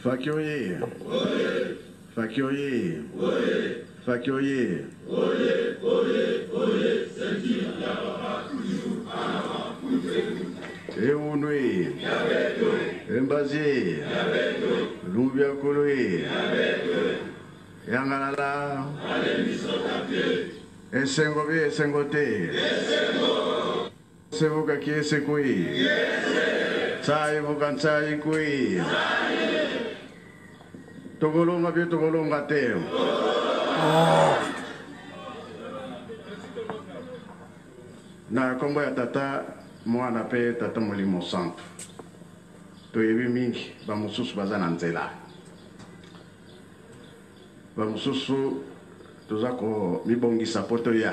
Fakioye. Fakioye. Fakioye. Eunwe. Embazie. Lubia Koloe. Yangalala. Esengobe esengote. Sevuka kiese kui. Tsai vukan tsai kui. Togolonga bi togolonga te. Na kombo ya tata mwana pe tata molimo santo. To yebi mingi ba mususu bazana nzela. Ba mususu tozako mibongisa poto ya.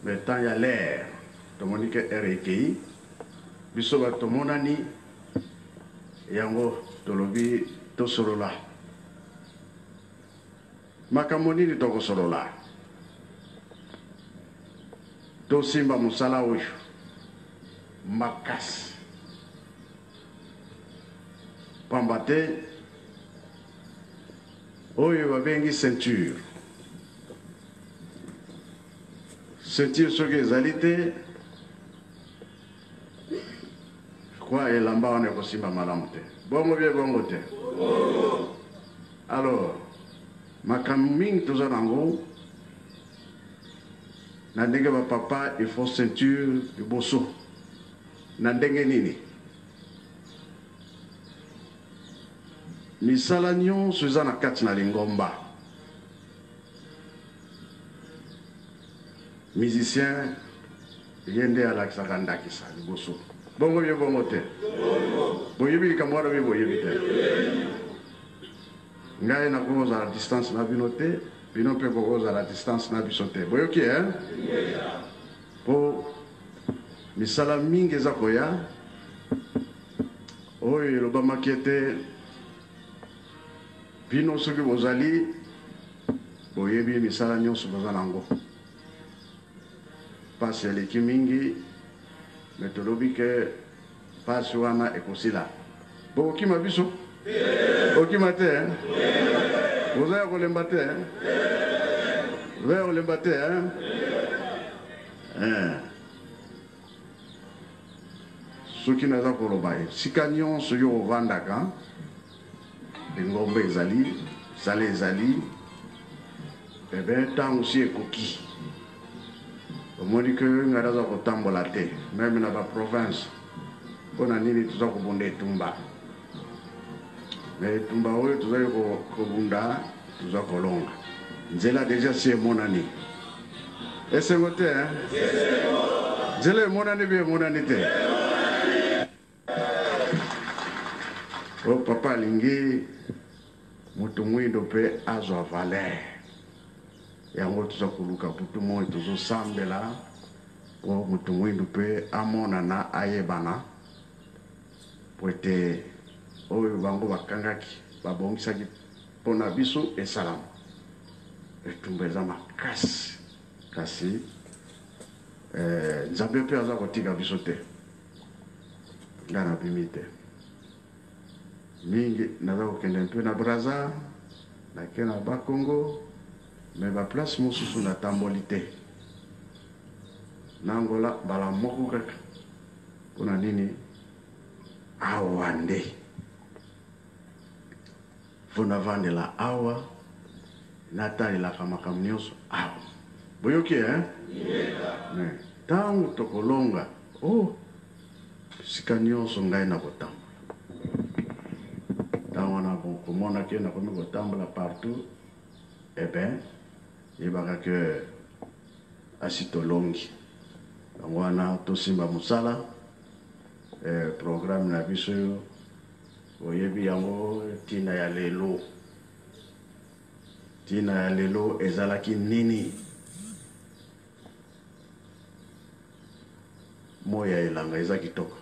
Metan ya l'air. Tomonike RKI. Biso ba tomonani yango tolobi tosolola. Makamoni ni toko solola. To simba musala oyo. Makas. Pambate. Oyo babengi ceinture. Ceinture soki ezalite. Kwa elamba wana kosimba malamu te. Bongo bie bongo te. Alors, makambo mingi toza nango na ndenge ba papa il faut ceinture liboso na ndenge nini misala nyonso eza na kati na lingomba musicien ye nde alakisaka ndakisa liboso bongo bie bongo te boyebi likambo wana bie boyebi te ngai na koza la distance na bino te bino pe koza la distance na biso te boyoki po misala mingi eza koya oyo elobamaki ete bino soki bozali boyebi misala nyonso boza nango pasi eleki mingi me tolobi ke pasi wana ekosila bokokima biso okima te oza ya kolemba te oza ya kolemba te soki naza koloba sika nyonso yo ovandaka lingomba ezali sala ezali ebe ntango si ekoki omoni ke ngai naza kotambola te meme na baprovince mpo na nini toza kobunda etumba mais tumba oyo tozali kobunda toza kolonga nzela deja si emonani esengo te nzela emonani bi emonani te o papa alingi moto mwindo mpe azwa valer yango toza koluka butu moi tozosambela po moto mwindo mpe amonana ayebana po ete oyo bango bakangaki babongisaki mpona biso esalamu etumba eza makasi kasi nzambe mpe aza kotika biso te ngai nabimi te mingi naza kokende mpe na Braza nake na Bakongo me baplace mosusu natamboli te na Angola bala moko kaka mpona nini awa nde fona vandela awa natalelaka makambo nyonso awa boyoki ntango tokolonga sika nyonso ngai na kotambola ntango wana komonaki nakomi kotambola partout ben yebaka ke asi tolongi yango wana tosimba mosala programme na biso yo oyebi yango tina ya lelo ezalaki nini moya elanga eza kitoko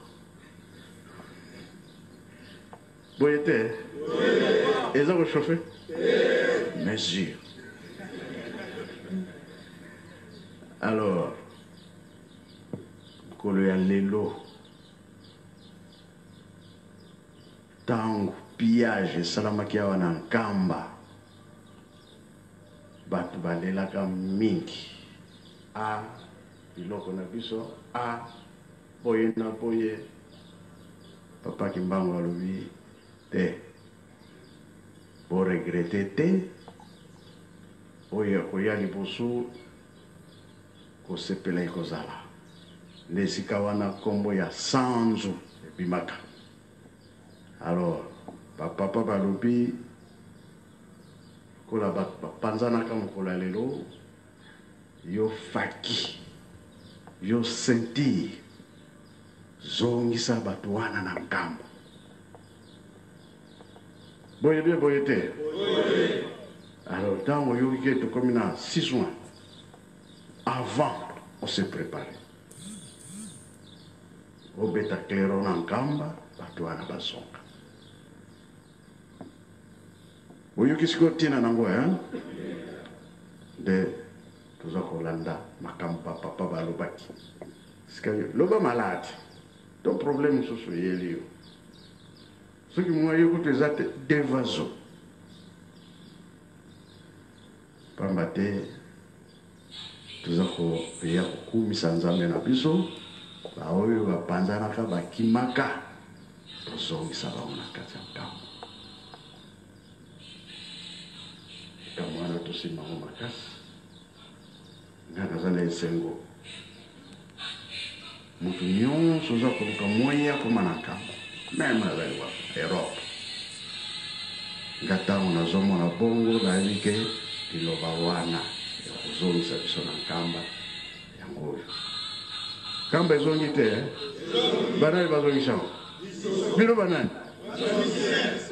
boye te eza kochauffe mesure alors kolo ya lelo tango pillage esalamaki awa na nkamba bato balelaka mingi biloko na biso boye na boye. Papa Kimbangu alobi te bo regrete te oyo koya liboso kosepela ekozala nde esika wana nkombo ya sanzu ebimaka. Alors bapapa balobi kola bapanzanaka mokolo ya lelo yo faki yo sentir zongisa bato wana na nkambo. Boye bien boye te. Alors ntango oyoki ke tokomi na 6 juin, avant on se prépare obeta klero na nkamba bato wana bazonga. Oyoki siko ntina nango nde toza kolanda makambo papa balobaki. Sika loba malade ton problème mosusu eyeli yo soki mwa yokutu eza te devazo pamba te toza koya kokumisa nzambe na biso baoyo bapanzanaka bakimaka tozongisa bango na kati ya nkambo. Nkambo wana tosimango makasi nga naza na esengo mutu nyonso oza koluka moya akoma na nkambo meme azali wa Europe. Nga ntango nazomona bongo nayebi ke liloba wana ya kozongisa biso na nkamba yango oyo. Nkamba ezongi te banani bazongisa bino banani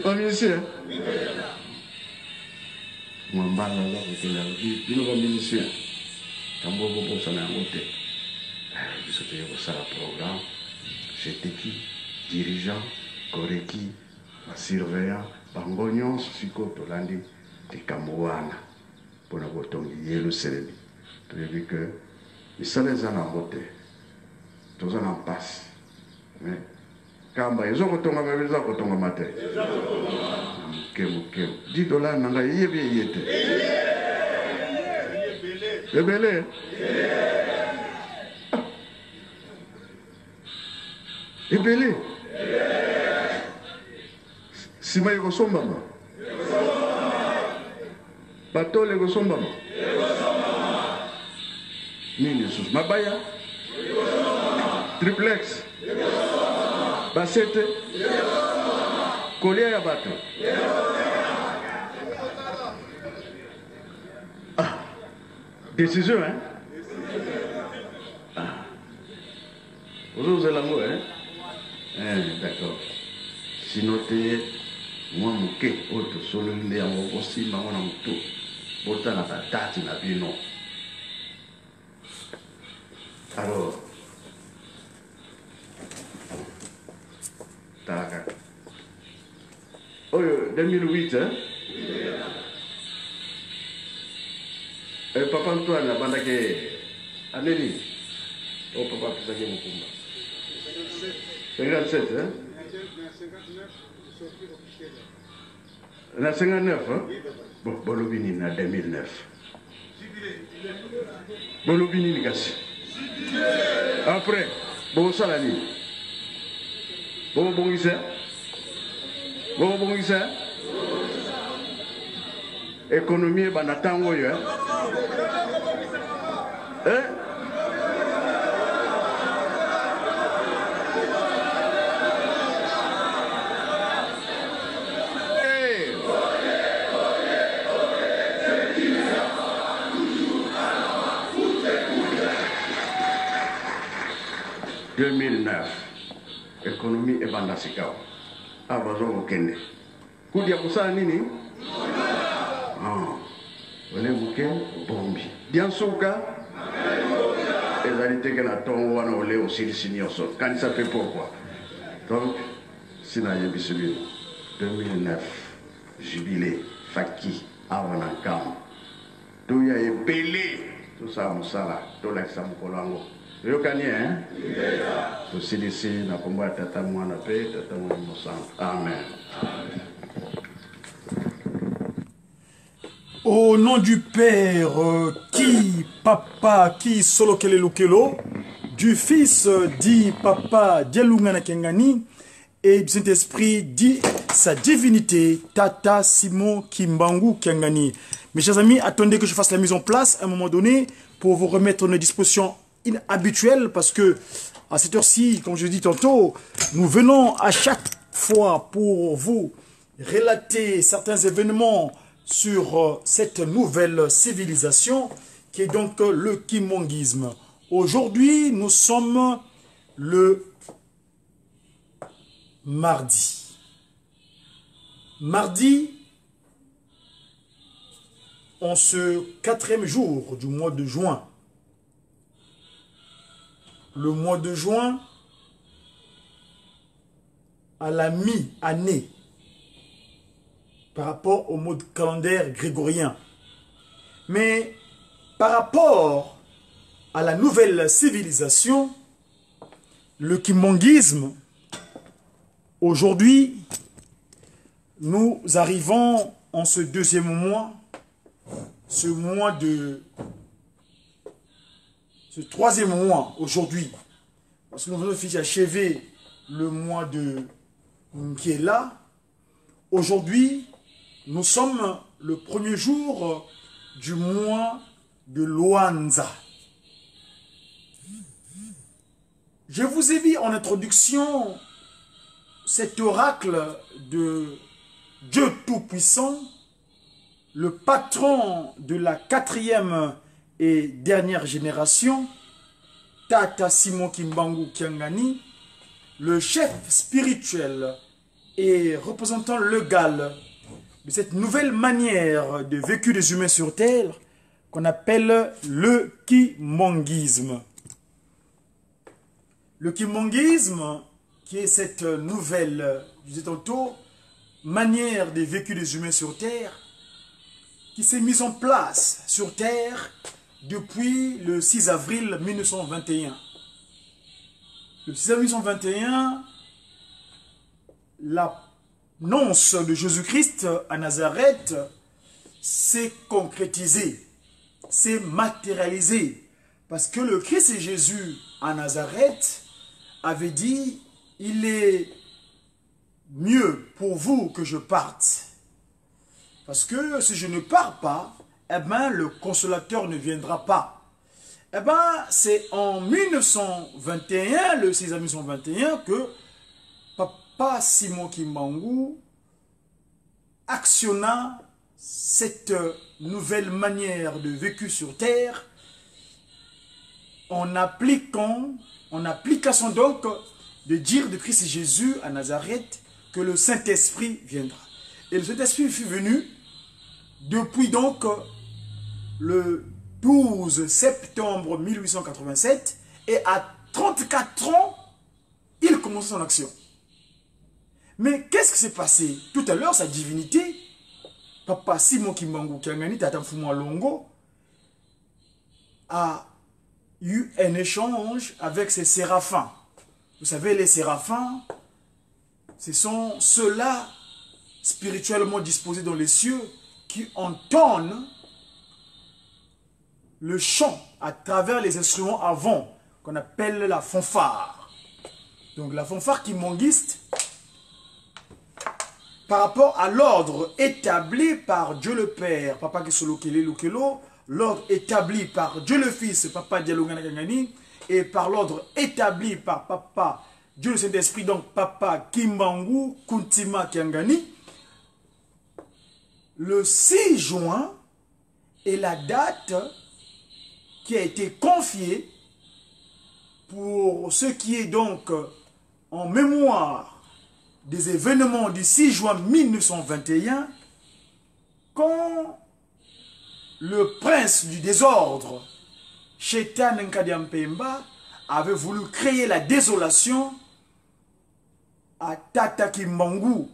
bamisien mwambala aza kokela bino bamisien nkambo bobosana yango te. Biso toye kosala programme jeteki dirigeant koreki basurveillant bango nyonso sikoyo tolandi likambo wana mpona kotongi Yelusalemi. Toyebi ke misala eza nango te toza na mpasi kamba ezokotongama eza kotongama te moke $10 na ngai eyebi eye te ebele ebele nsima ekosombama batole ekosombama nini lisusu mabaya triplex basete kolia ya bato décision ozozela ngo d'accord sino te mwa moke oyo tosololi nde yango kosimba ngo na motu botalaka tati na bino. Alors talaka oyo 2008 papa Antoine abandaki aneni papa apesaki mokumba 57 na 59 bon bolobi nini na 2009 bolobi nini kasi après bosala nini bobongisa économie ebanda ntango oyo économie ebanda sikawa bazokokende kudi ya kosala nini ole moke bombi diansuka ezali teke na ntongo wana ole osilisi nyonso kanisa mpe pourquoi. Donc sina yebisi bino 2009 jubilé faki awa na nkambo toya ebele tosala mosala tolakisa mokolo yango yokani tosilisi na kombo ya tata mwana mpe tata mwana mosantu amen. Au nom du Père, qui Papa, qui Solo Kelelukelo, du Fils, dit Papa, Dialungana Kengani, et du Saint-Esprit, dit sa divinité, Tata Simon Kimbangu Kengani. Mes chers amis, attendez que je fasse la mise en place à un moment donné pour vous remettre une disposition inhabituelle parce que à cette heure-ci, comme je dis tantôt, nous venons à chaque fois pour vous relater certains événements sur cette nouvelle civilisation qui est donc le kimongisme. Aujourd'hui, nous sommes le mardi. Mardi, en ce 4e jour du mois de juin. Le mois de juin, à la mi-année, par rapport au mode calendaire grégorien. Mais par rapport à la nouvelle civilisation, le kimongisme, aujourd'hui, nous arrivons en ce 2e mois, ce 3e mois aujourd'hui, parce que nous venons d'achever le mois de qui est là. Aujourd'hui, nous sommes le 1er jour du mois de Luanza. Je vous ai dit en introduction cet oracle de Dieu Tout-Puissant, le patron de la 4e et dernière génération, Tata Simon Kimbangu Kiangani, le chef spirituel et représentant légal de cette nouvelle manière de vécu des humains sur Terre qu'on appelle le kimongisme. Le kimongisme, qui est cette nouvelle, je disais tantôt, manière de vécu des humains sur Terre, qui s'est mise en place sur Terre depuis le 6 avril 1921. Le 6 avril 1921, l'annonce de Jésus-Christ à Nazareth s'est concrétisée, s'est matérialisée. Parce que le Christ Jésus à Nazareth avait dit, il est mieux pour vous que je parte. Parce que si je ne pars pas, eh ben, le consolateur ne viendra pas. Eh ben, c'est en 1921, le 6 avril 1921, que Papa Simon Kimbangu actionna cette nouvelle manière de vécu sur Terre en application donc de dire de Christ Jésus à Nazareth que le Saint-Esprit viendra. Et le Saint-Esprit fut venu depuis donc le 12 septembre 1887 et à 34 ans, il commence son action. Mais qu'est-ce qui s'est passé? Tout à l'heure, sa divinité, Papa Simon Kimbangu Kiangani, Tata Mfumu Longo, a eu un échange avec ses séraphins. Vous savez, les séraphins, ce sont ceux-là spirituellement disposés dans les cieux qui entonnent le chant à travers les instruments avant qu'on appelle la fanfare. Donc la fanfare kimongiste, par rapport à l'ordre établi par Dieu le Père, Papa Kisolo Kelelukelo, l'ordre établi par Dieu le Fils, Papa Dialungana Kengani, et par l'ordre établi par Papa Dieu le Saint-Esprit, donc Papa Kimbangu Kuntima Kiangani, le 6 juin est la date qui a été confiée pour ce qui est donc en mémoire des événements du 6 juin 1921, quand le prince du désordre, Chetan Nkadiam Pemba, avait voulu créer la désolation à Tata Kimbangu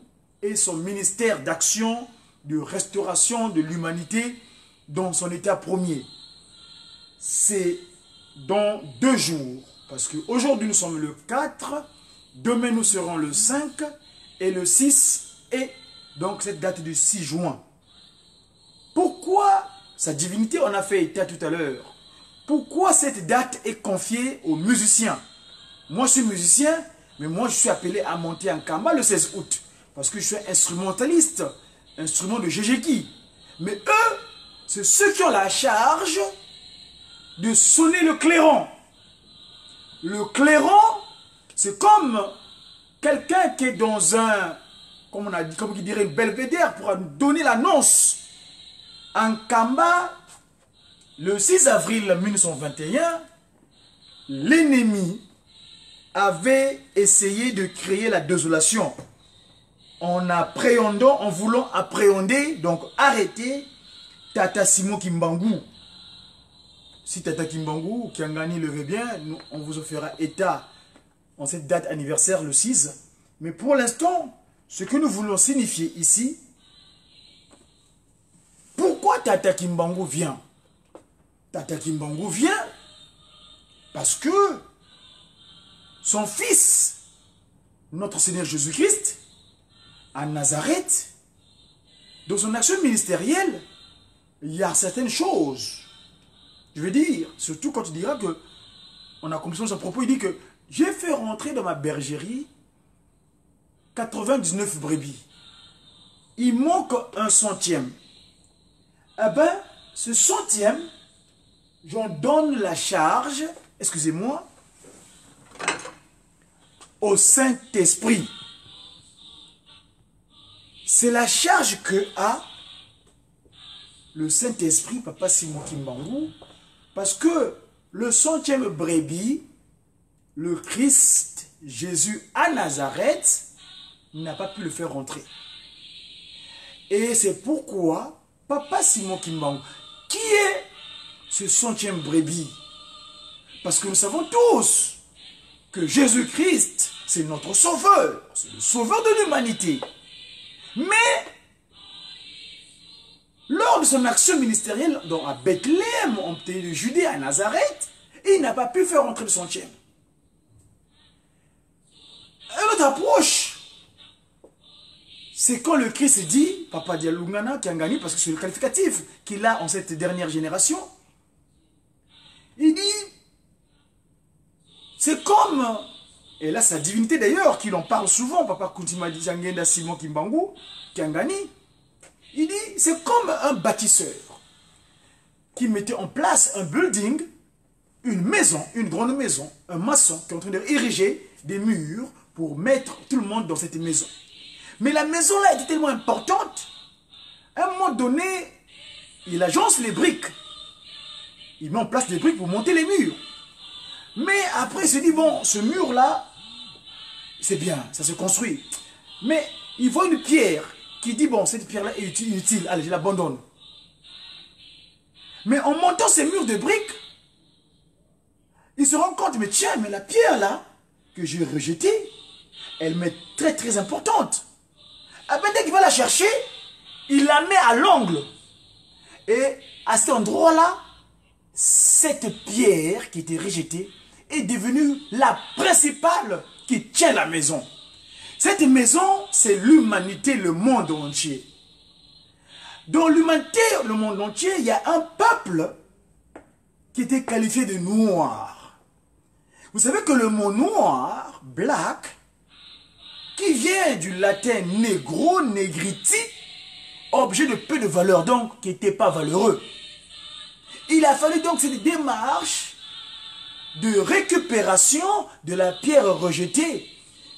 et son ministère d'action de restauration de l'humanité dans son état premier. C'est dans 2 jours, parce qu'aujourd'hui nous sommes le 4, demain nous serons le 5 et le 6, et donc cette date du 6 juin. Pourquoi pourquoi sa divinité, on a fait état tout à l'heure, pourquoi cette date est confiée aux musiciens? Moi, je suis musicien, mais moi, je suis appelé à monter en Kamba le 16 août. Parce que je suis instrumentaliste, instrument de Jejeki. Mais eux, c'est ceux qui ont la charge de sonner le clairon. Le clairon, c'est comme quelqu'un qui est dans un, comme on a dit, comme qui dirait une belvédère pour donner l'annonce. En Kamba, le 6 avril 1921, l'ennemi avait essayé de créer la désolation en voulant appréhender, donc arrêter Tata Simon Kimbangu. Si Tata Kimbangu, Kiangani le veut bien, on vous en fera état en cette date anniversaire le 6. Mais pour l'instant, ce que nous voulons signifier ici, pourquoi Tata Kimbangu vient? Tata Kimbangu vient parce que son fils, notre Seigneur Jésus-Christ, à Nazareth, dans son action ministérielle, il y a certaines choses. Je veux dire, surtout quand il dira que, on a compris son propos, il dit que j'ai fait rentrer dans ma bergerie 99 brebis. Il manque un centième. Eh bien, ce centième, j'en donne la charge, excusez-moi, au Saint-Esprit. C'est la charge que a le Saint-Esprit, Papa Simon Kimbangu, parce que le centième brebis, le Christ, Jésus à Nazareth, n'a pas pu le faire rentrer. Et c'est pourquoi Papa Simon Kimbangu, qui est ce centième brebis? Parce que nous savons tous que Jésus-Christ, c'est notre sauveur, c'est le sauveur de l'humanité. Mais, lors de son action ministérielle à Bethléem, en pays de Judée, à Nazareth, il n'a pas pu faire entrer le centième. Une autre approche, c'est quand le Christ dit, Papa Dialungana, Kiangani, parce que c'est le qualificatif qu'il a en cette dernière génération, il dit, c'est comme, et là sa divinité d'ailleurs, qu'il en parle souvent, Papa Kuntima Djangenda Simon Kimbangu, Kiangani, il dit, c'est comme un bâtisseur qui mettait en place un building, une maison, une grande maison, un maçon qui est en train d'ériger des murs pour mettre tout le monde dans cette maison. Mais la maison là était tellement importante, à un moment donné, il agence les briques. Il met en place des briques pour monter les murs. Mais après, il se dit, bon, ce mur-là, c'est bien, ça se construit. Mais il voit une pierre qui dit, bon, cette pierre-là est inutile, allez, je l'abandonne. Mais en montant ces murs de briques, il se rend compte, mais tiens, mais la pierre-là, que j'ai rejetée, elle m'est très très importante. À peine dès qu'il va la chercher, il la met à l'angle. Et à cet endroit-là, cette pierre qui était rejetée est devenue la principale qui tient la maison. Cette maison, c'est l'humanité, le monde entier. Dans l'humanité, le monde entier, il y a un peuple qui était qualifié de noir. Vous savez que le mot noir, black, qui vient du latin negro, negriti, objet de peu de valeur, donc qui n'était pas valeureux. Il a fallu donc cette démarche de récupération de la pierre rejetée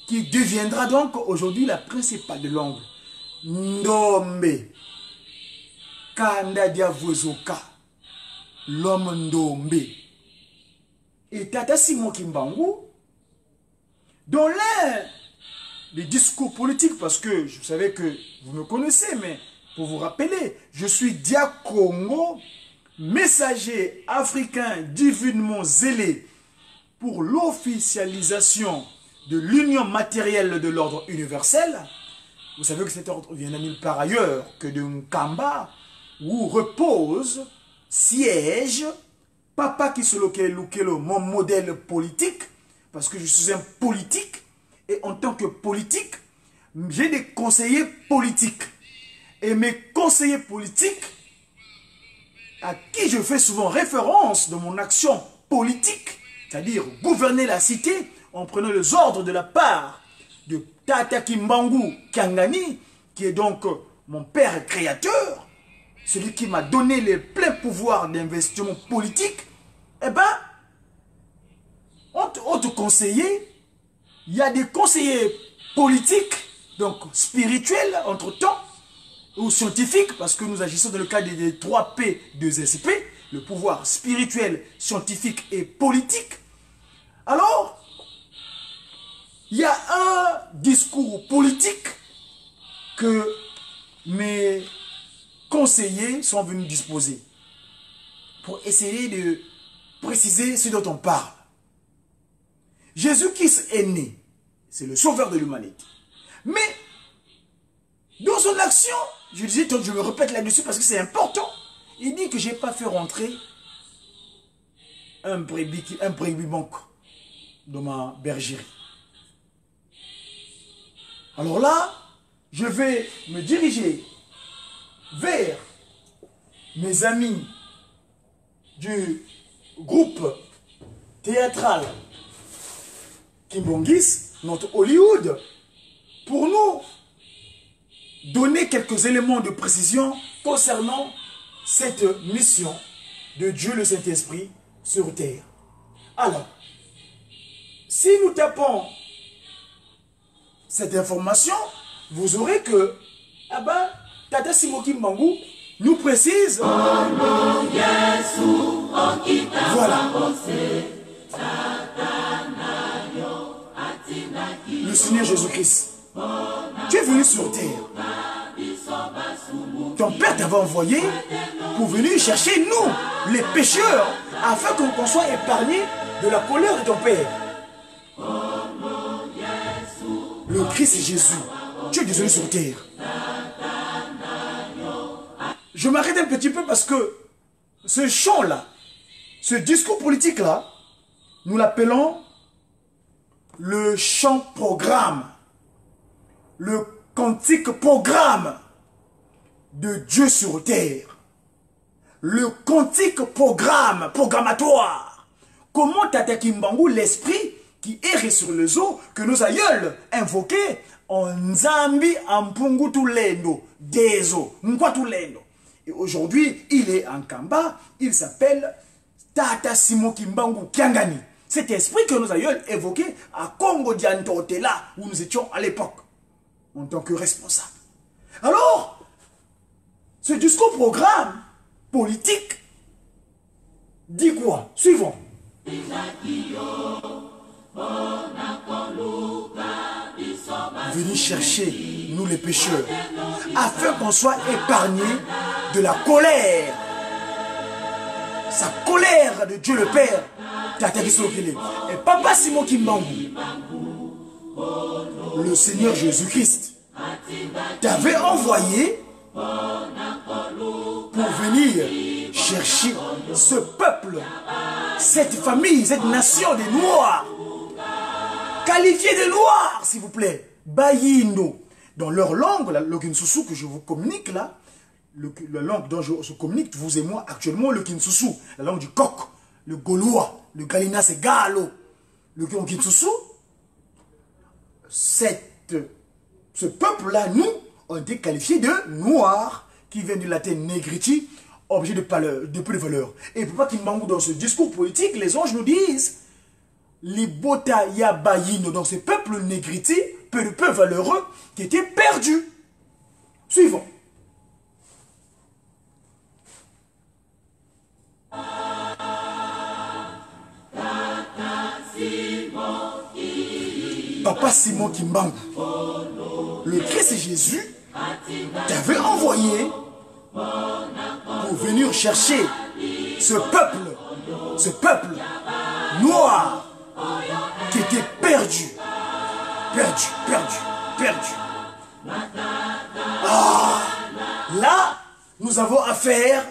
qui deviendra donc aujourd'hui la principale de l'angle. Ndombe, Kanda Diavozoka, l'homme Ndombe. Et Tata Simon Kimbangu, dans l'un des discours politiques, parce que vous savez que vous me connaissez, mais pour vous rappeler, je suis Dia Congo, messager africain divinement zélé pour l'officialisation de l'union matérielle de l'ordre universel. Vous savez que cet ordre vient de nulle part ailleurs que de Nkamba, où repose, siège, Papa Kisolokelo, mon modèle politique, parce que je suis un politique, et en tant que politique, j'ai des conseillers politiques. Et mes conseillers politiques à qui je fais souvent référence dans mon action politique, c'est-à-dire gouverner la cité en prenant les ordres de la part de Tata Kimbangu Kiangani, qui est donc mon père créateur, celui qui m'a donné les pleins pouvoirs d'investissement politique, eh bien, autre conseiller, il y a des conseillers politiques, donc spirituels entre-temps, ou scientifiques, parce que nous agissons dans le cadre des 3P, 2SP, le pouvoir spirituel, scientifique et politique. Alors, il y a un discours politique que mes conseillers sont venus disposer pour essayer de préciser ce dont on parle. Jésus-Christ est né, c'est le sauveur de l'humanité. Mais, dans son action, je disais, je me répète là-dessus parce que c'est important, il dit que je n'ai pas fait rentrer un brebis manque dans ma bergerie. Alors là, je vais me diriger vers mes amis du groupe théâtral Kimbongis, notre Hollywood, pour nous donner quelques éléments de précision concernant cette mission de Dieu le Saint-Esprit sur terre. Alors, si nous tapons cette information, vous aurez que Tata Simon Kimbangu nous précise. Voilà. Le Seigneur Jésus-Christ. Tu es venu sur terre. Ton Père t'avait envoyé pour venir chercher nous, les pécheurs, afin qu'on soit épargnés de la colère de ton Père. Le Christ est Jésus. Tu es désolé sur terre. Je m'arrête un petit peu parce que ce chant-là, ce discours politique-là, nous l'appelons le chant programme, le cantique programme de Dieu sur terre, le cantique programme, programmatoire. Comment Tata Kimbangu, l'esprit qui errait sur les eaux, que nos aïeuls invoquaient en Nzambi, en Pungu Tulendo, des eaux, Nkwa Tulendo. Et aujourd'hui, il est en Kamba, il s'appelle Tata Simon Kimbangu Kiangani. Cet esprit que nos aïeuls évoquaient à Congo Diantotela, où nous étions à l'époque, en tant que responsables. Alors, ce discours programme politique dit quoi? Suivons. Venez chercher, nous les pécheurs, afin qu'on soit épargnés de la colère. Sa colère de Dieu le Père. Et Papa Simon Kimbangu, le Seigneur Jésus-Christ, t'avait envoyé pour venir chercher ce peuple, cette famille, cette nation des Noirs, qualifiés de Noirs, s'il vous plaît, Bayino. Dans leur langue, le Kinsusu que je vous communique là, la langue dont je communique, vous et moi, actuellement, le Kinsusu, la langue du coq, le Gaulois, le Galina, c'est Galo, le Kinsusu, ce peuple-là, nous, ont été qualifiés de Noirs, qui viennent du latin negriti, objet de peu de valeur. Et pourquoi Kimbangu, dans ce discours politique, les anges nous disent, Libota Yabayino, dans ce peuple négriti, peu de peu valeureux, qui étaient perdus. Suivons. Papa Simon Kimbangu, le Christ Jésus, t'avait envoyé pour venir chercher ce peuple noir qui était perdu. Ah, là, nous avons affaire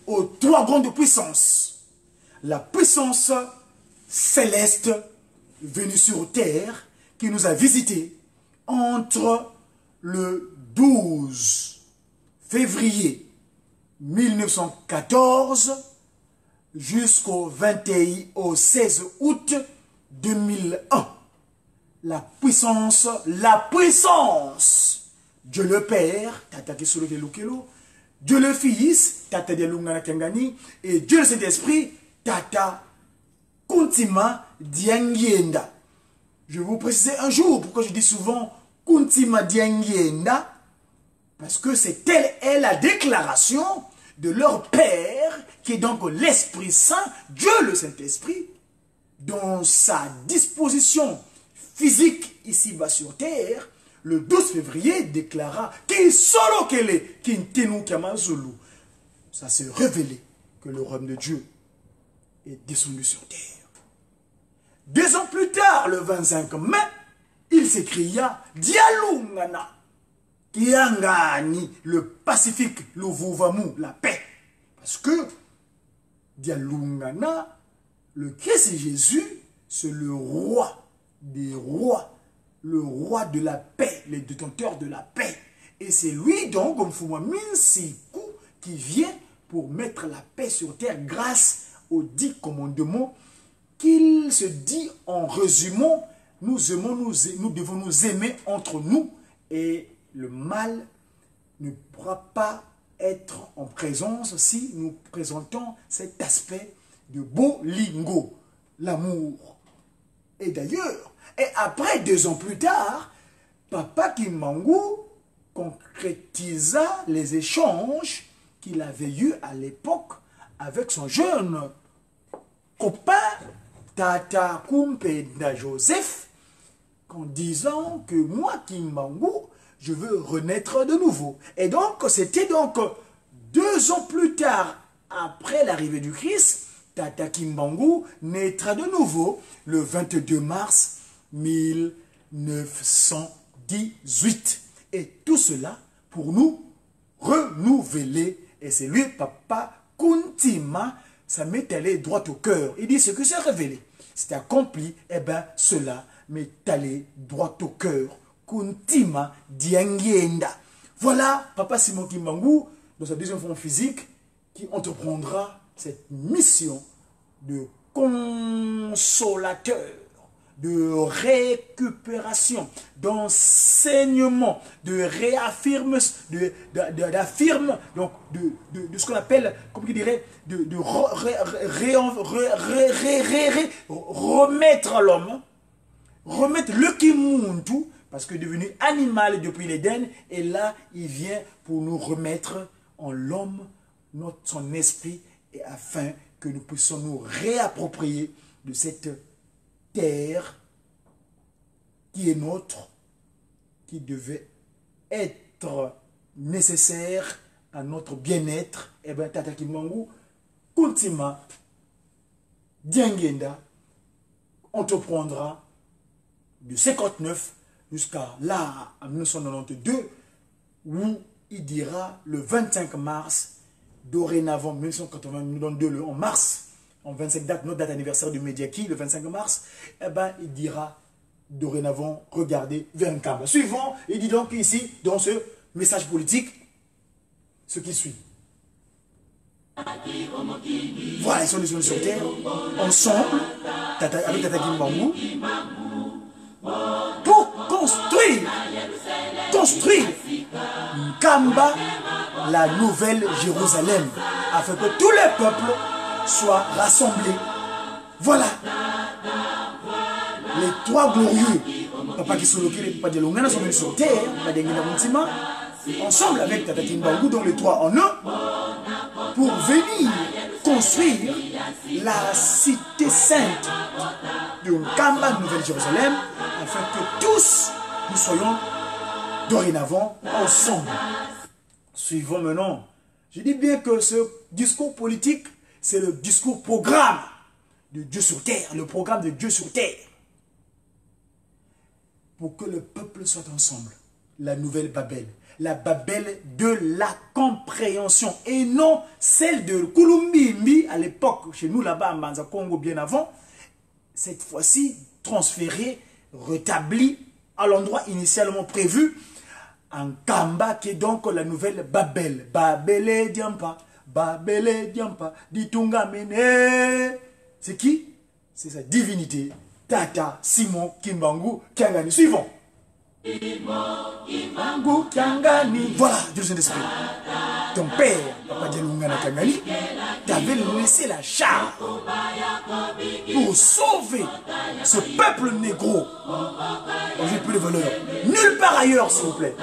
aux trois grandes puissances. La puissance céleste venue sur terre qui nous a visités entre le 12 février 1914 jusqu'au 16 août 2001. La puissance, Dieu le Père, Tata Kesolo Kelokelo, Dieu le Fils, Tata Dialungana Kengani, et Dieu le Saint-Esprit, Tata Kuntima Diangienda. Je vais vous préciser un jour pourquoi je dis souvent Kuntima Diangienda, parce que c'est telle est la déclaration de leur Père, qui est donc l'Esprit Saint, Dieu le Saint-Esprit, dans sa disposition physique ici-bas sur terre, le 12 février déclara qu'il solo kele kintenu kamazulu. Ça s'est révélé que le royaume de Dieu est descendu sur terre. 2 ans plus tard, le 25 mai, il s'écria Dialungana, Kiangani, le Pacifique, le Vuvamu, la paix. Parce que Dialungana, le Christ Jésus, c'est le roi des rois, le roi de la paix, le détenteur de la paix. Et c'est lui donc, comme Fuma Minsiku, qui vient pour mettre la paix sur terre grâce aux 10 commandements qu'il se dit en résumant, nous devons nous aimer entre nous et le mal ne pourra pas être en présence si nous présentons cet aspect de bolingo, l'amour. Et d'ailleurs, et après 2 ans plus tard, Papa Kimbangu concrétisa les échanges qu'il avait eus à l'époque avec son jeune copain Tata Kumpenda Joseph, en disant que moi, Kimbangu, je veux renaître de nouveau. Et donc, c'était donc 2 ans plus tard, après l'arrivée du Christ, Tata Kimbangu naîtra de nouveau le 22 mars 1918. Et tout cela pour nous renouveler. Et c'est lui, Papa Kuntima, ça m'est allé droit au cœur. Il dit ce que c'est révélé, c'est accompli, et bien cela m'est allé droit au cœur. Kuntima Diangienda. Voilà Papa Simon Kimbangu, dans sa 2e forme physique, qui entreprendra cette mission de consolateur, de récupération, d'enseignement, de ce qu'on appelle, comme je dirais, remettre à l'homme, remettre le Kimuntu, parce qu'il est devenu animal depuis l'Éden, et là, il vient pour nous remettre en l'homme son esprit, et afin que nous puissions nous réapproprier de cette terre qui est nôtre, qui devait être nécessaire à notre bien-être. Et bien, Tata Kimbangu, Kuntima Diangienda entreprendra de 59 jusqu'à là, en 1992, où il dira le 25 mars, dorénavant 1982, le 11 mars, en 25 date, notre date anniversaire du Mediaki, le 25 mars, eh ben, il dira dorénavant, regardez vers Nkamba. Suivant, il dit donc ici, dans ce message politique, ce qui suit. Voilà, ils sont descendus sur terre, ensemble, avec Tata Kimbangu, pour construire Nkamba, la nouvelle Jérusalem, afin que tous les peuples soient rassemblés. Voilà. Les 3 glorieux, Papa Kisoloki, Papa Dialungana sont venus sur terre, ensemble avec Tata Kimbangu, dont les 3 en un, pour venir construire la cité sainte de Nkamba, Nouvelle Jérusalem, afin que tous nous soyons dorénavant ensemble. Suivons maintenant. Je dis bien que ce discours politique, c'est le discours programme de Dieu sur terre, le programme de Dieu sur terre. Pour que le peuple soit ensemble. La nouvelle Babel. La Babel de la compréhension. Et non celle de Kulumbimbi à l'époque, chez nous là-bas, en Banza Congo, bien avant. Cette fois-ci, transférée, rétablie à l'endroit initialement prévu. En Kamba, qui est donc la nouvelle Babel. Babel et Diampa. Babele Diampa, Ditunga Mene. C'est qui? C'est sa divinité, Tata Simon Kimbangu Kiangani. Suivant. Kimbangu Kiangani. Voilà, Dieu Saint-Esprit. Ton père, Papa Dialungana Kiangani, t'avait laissé la charge pour sauver ce peuple négro. J'ai plus de valeur. Nulle part ailleurs, s'il vous plaît.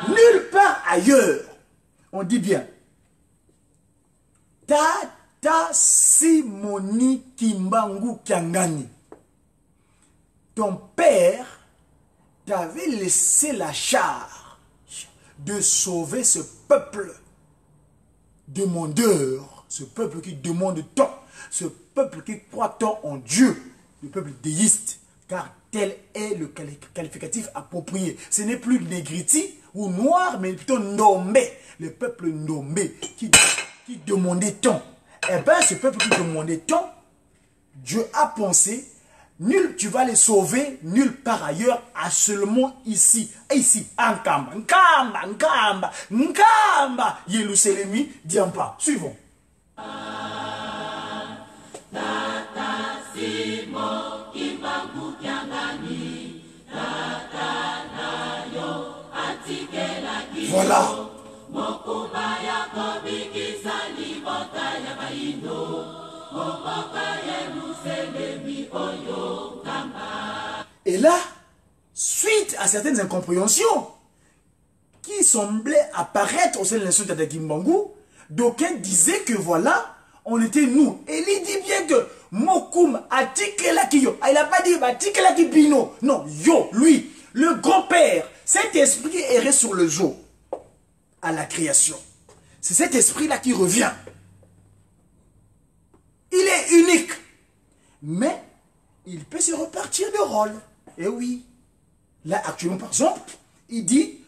Nulle part ailleurs. On dit bien. Tata Simoni Kimbangu Kiangani. Ton père t'avait laissé la charge de sauver ce peuple demandeur, ce peuple qui demande tant, ce peuple qui croit tant en Dieu, le peuple déiste, car tel est le qualificatif approprié. Ce n'est plus négriti ou noir, mais plutôt nommé, le peuple nommé qui demandait tant. Eh bien, ce peuple qui demandait tant, Dieu a pensé, tu vas les sauver nulle part ailleurs, à seulement ici, en Nkamba, Nkamba, Yeluselemi, Diampa. Suivons. Voilà. Et là, suite à certaines incompréhensions qui semblaient apparaître au sein de l'institut de Kimbangu, d'aucuns disaient que voilà, on était nous. Et il dit bien que Mokoum a tiqué la kiyo. Il n'a pas dit tiqué la kibino. Non, yo, lui, le grand-père, cet esprit errait sur le zoo à la création. C'est cet esprit-là qui revient. Il est unique. Mais il peut se repartir de rôle. Et oui. Là, actuellement, par exemple, il dit,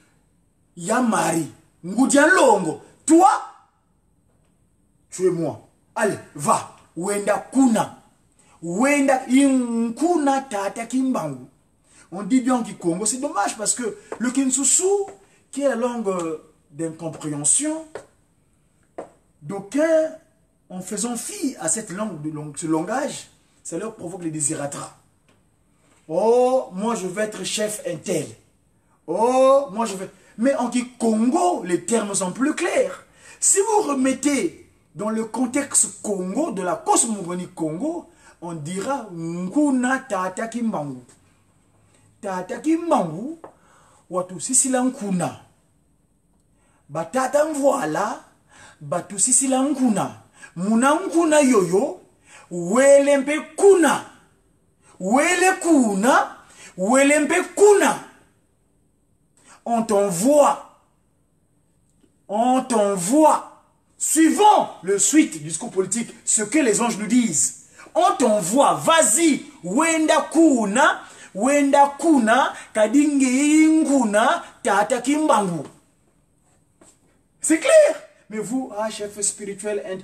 Yamari, Ngoudian Longo, toi, tu es moi. Allez, va. Wenda kuna. Wenda inkuna tata kimbangu. On dit bien au Congo, c'est dommage parce que le Kinsusu, qui est la langue d'incompréhension, d'aucuns, en faisant fi à cette langue, ce langage, ça leur provoque les désiratra. Oh, moi je veux être chef intel. Oh, moi je veux... Mais en Congo, les termes sont plus clairs. Si vous remettez dans le contexte Congo, de la cosmogonie Congo, on dira Nkuna Tata Kimbangu. Tata Kimbangu, watu sisi la Nkuna. Batata mvoila, batu sisi la Nkuna. Muna Nkuna yoyo, welempe kuna. Wele kuna, welempe kuna. On t'envoie. On t'envoie. Suivant le suite du discours politique, ce que les anges nous disent. On t'envoie, vas-y, wenda kuna, kadingi nguna, tata kimbangu. C'est clair. Mais vous, chef spirituel,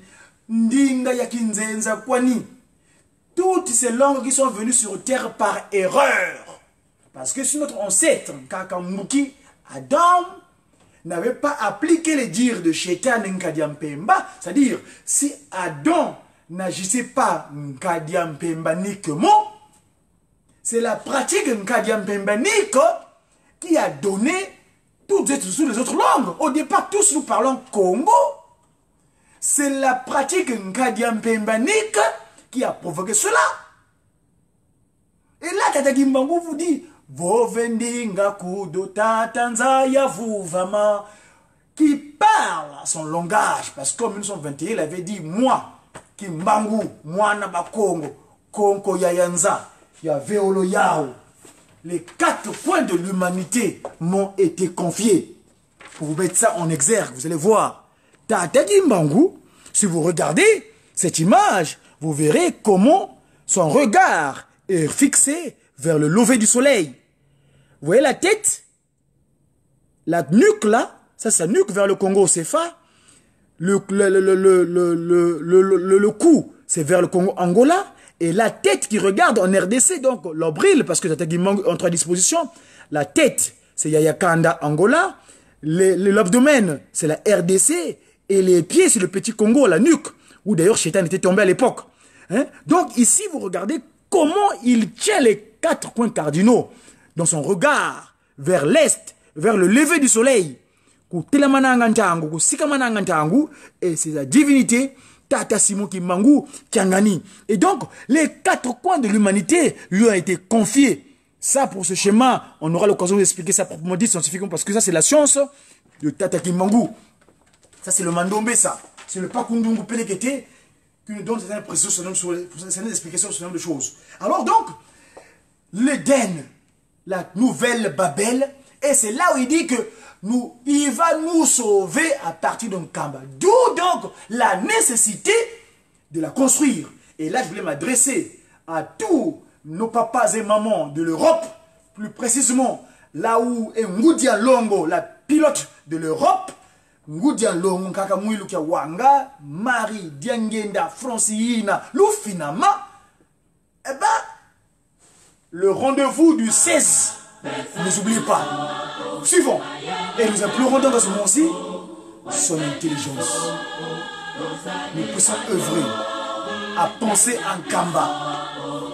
ndinga yakinzenza kwani. Toutes ces langues qui sont venues sur terre par erreur. Parce que si notre ancêtre, Kakamouki, Adam, n'avait pas appliqué les dires de Shaitan Nkadiampemba, c'est-à-dire, si Adam n'agissait pas Nkadiampemba Nikemo, c'est la pratique Nkadiampemba Nik qui a donné toutes les autres langues. Au départ, tous nous parlons Congo. C'est la pratique Nkadiampemba Nik qui a provoqué cela. Et là, Tata Kimbangu vous dit, Vovendinga kudo tatanza ya vuvama, qui parle son langage, parce qu'en 1921, il avait dit, moi, Kimbangu, moi naba Congo, Konko yayanza, ya veolo yao. Les 4 points de l'humanité m'ont été confiés. Pour vous mettre ça en exergue, vous allez voir. Tata Kimbangu, si vous regardez cette image, vous verrez comment son regard est fixé vers le lever du soleil. Vous voyez la tête? La nuque là, ça c'est la nuque vers le Congo CFA. Le cou, c'est vers le Congo Angola. Et la tête qui regarde en RDC, donc l'obril, parce que Tata Kimbangu entre à disposition. La tête, c'est Yayakanda Angola. L'abdomen, c'est la RDC. et les pieds sur le petit Congo, la nuque, où d'ailleurs Chétan était tombé à l'époque. Hein? Donc ici, vous regardez comment il tient les 4 coins cardinaux dans son regard vers l'est, vers le lever du soleil. Et c'est la divinité Tata Simon Kimbangu Kiangani. Et donc, les 4 coins de l'humanité lui ont été confiés. Ça, pour ce schéma, on aura l'occasion d'expliquer ça proprement dit scientifiquement, parce que ça, c'est la science de Tata Kimbangu. Ça, c'est le Mandombe, ça. C'est le Pakundungu Pelekete qui nous donne certaines précisions, certaines explications sur ce nombre de choses. Alors donc, l'Éden, la nouvelle Babel, et c'est là où il dit que il va nous sauver à partir d'un Kamba. D'où donc la nécessité de la construire. Et là, je voulais m'adresser à tous nos papas et mamans de l'Europe, plus précisément là où est Ngoudia Longo, la pilote de l'Europe, Ngoudia Longo, Kakamouilukia Wanga, Marie Diangenda, Francina, Lufinama, eh ben, le rendez-vous du 16, ne nous oublie pas. Suivons. Et nous implorons dans ce moment-ci son intelligence. Nous puissions œuvrer à penser en Kamba.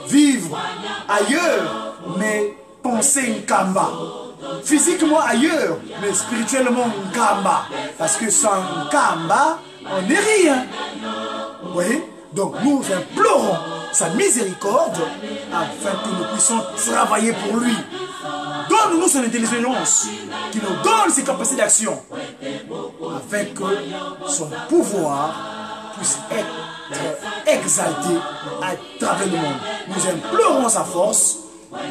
Vivre ailleurs, mais penser en Kamba. Physiquement ailleurs, mais spirituellement en Kamba. Parce que sans Kamba, on n'est rien. Vous voyez? Donc nous implorons sa miséricorde afin que nous puissions travailler pour lui. Donne-nous son intelligence, qui nous donne ses capacités d'action, afin que son pouvoir puisse être exalté à travers le monde. Nous implorons sa force,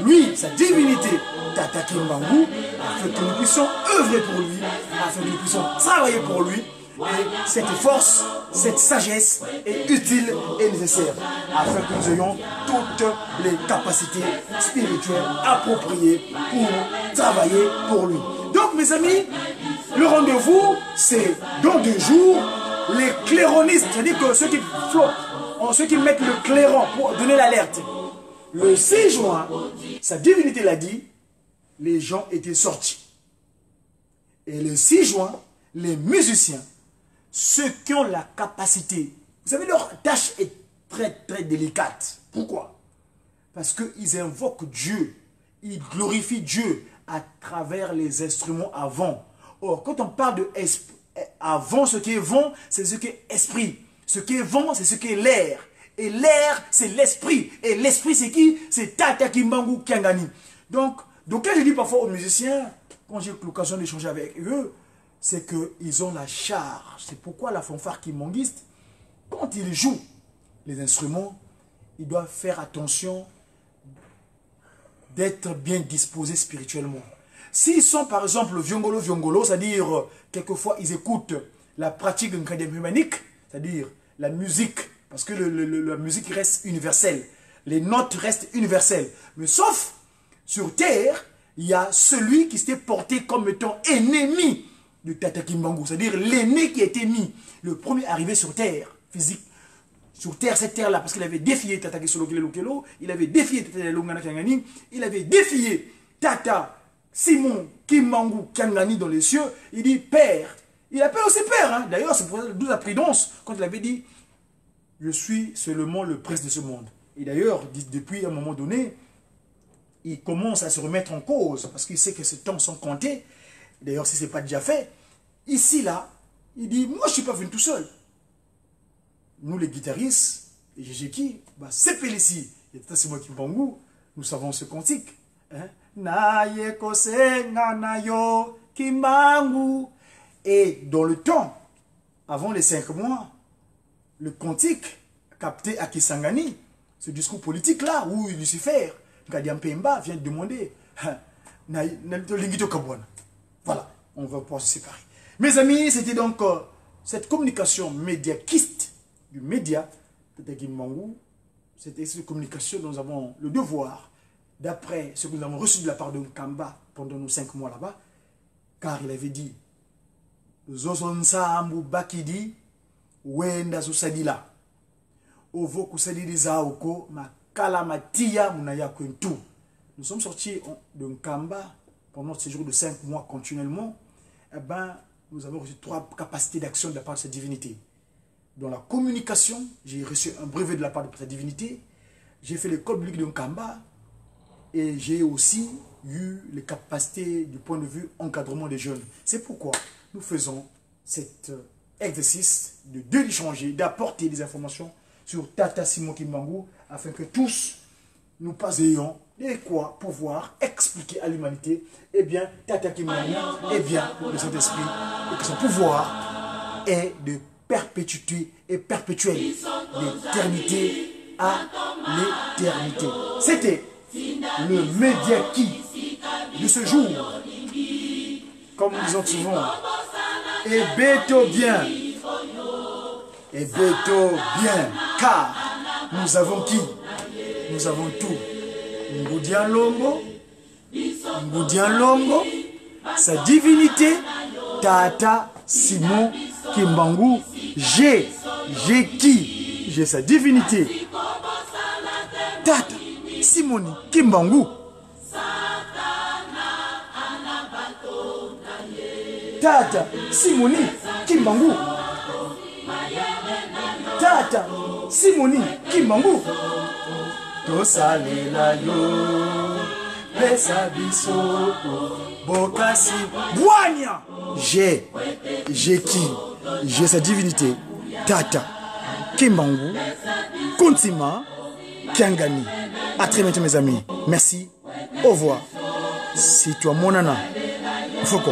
lui, sa divinité, Tata Kimbangu, afin que nous puissions œuvrer pour lui, afin que nous puissions travailler pour lui. Et cette force, cette sagesse est utile et nécessaire afin que nous ayons toutes les capacités spirituelles appropriées pour travailler pour lui. Donc mes amis, le rendez-vous c'est dans 2 jours. Les claironistes, c'est-à-dire que ceux qui flottent, ceux qui mettent le clairon pour donner l'alerte. Le 6 juin, sa divinité l'a dit, les gens étaient sortis. Et le 6 juin, les musiciens, ceux qui ont la capacité, vous savez, leur tâche est très très délicate. Pourquoi? Parce qu'ils invoquent Dieu, ils glorifient Dieu à travers les instruments avant. Or, quand on parle de avant, ce qui est vent, c'est ce qui est esprit. Ce qui est vent, c'est ce qui est l'air. Et l'air, c'est l'esprit. Et l'esprit, c'est qui? C'est Tata Kimbangu Kiangani. Donc quand je dis parfois aux musiciens, quand j'ai l'occasion d'échanger avec eux, c'est qu'ils ont la charge. C'est pourquoi la fanfare kimbangiste, quand ils jouent les instruments, ils doivent faire attention d'être bien disposés spirituellement. S'ils sont par exemple viongolo, c'est-à-dire quelquefois ils écoutent la pratique humanique, c'est-à-dire la musique, parce que la musique reste universelle, les notes restent universelles. Mais sauf sur terre, il y a celui qui s'était porté comme étant ennemi de Tata Kimbangu, c'est-à-dire l'aîné qui a été mis, le premier arrivé sur terre, physique, sur terre, cette terre-là, parce qu'il avait défié Tata Kisolokelo, il avait défié Tata Longana Kiangani, il avait défié Tata Simon Kimbangu Kiangani dans les cieux, il dit Père, il appelle aussi Père, hein. D'ailleurs c'est pour d'où la prudence, quand il avait dit je suis seulement le prince de ce monde. Et d'ailleurs, depuis un moment donné, il commence à se remettre en cause, parce qu'il sait que ses temps sont comptés. D'ailleurs, si ce n'est pas déjà fait, ici, là, il dit, moi, je ne suis pas venu tout seul. Nous, les guitaristes, et Jéjeki, bah, c'est Pélissi, et Simon Kimbangu, nous savons ce cantique. Naye kose nganayo Kimbangu. Et dans le temps, avant les 5 mois, le cantique capté à Kisangani, ce discours politique-là, où Lucifer, Gadiam Pemba, vient demander, voilà, on va pouvoir se séparer. Mes amis, c'était donc cette communication médiaquiste du média de Kimbangu. C'était cette communication dont nous avons le devoir, d'après ce que nous avons reçu de la part de Nkamba pendant nos 5 mois là-bas, car il avait dit Zosonsa Ambu Bakidi, Wenda Zosadila, Ovo Kusadili Zaoko, Makala Matia Munaya Kwentu. Nous sommes sortis de Nkamba pendant ce séjour de 5 mois continuellement. Eh ben, nous avons reçu 3 capacités d'action de la part de cette divinité. Dans la communication, j'ai reçu un brevet de la part de cette divinité. J'ai fait l'école biblique de Nkamba. Et j'ai aussi eu les capacités du point de vue encadrement des jeunes. C'est pourquoi nous faisons cet exercice de d'échanger, d'apporter des informations sur Tata Simon Kimbangu afin que tous nous ayons de quoi pouvoir expliquer à l'humanité, eh bien, Tata Kimbangu, eh bien, le Saint-Esprit, et que son pouvoir est de perpétuité et perpétuel, d'éternité à l'éternité. C'était le Médiaki de ce jour, comme nous disons souvent, et béto bien, car nous avons qui? Nous avons tout. Ngoudian Longo, sa divinité, Tata Simon Kimbangu, j'ai qui? J'ai sa divinité, Tata Simoni Kimbangu. Tata Simoni Kimbangu. Tata Simoni Kimbangu. Tosalela yo pesa biso bokasi Bwanya. J'ai qui? J'ai sa divinité, Tata Kimbangu Kuntima Kiangani. À très bientôt mes amis. Merci. Au revoir. C'est toi mon nana. Foko.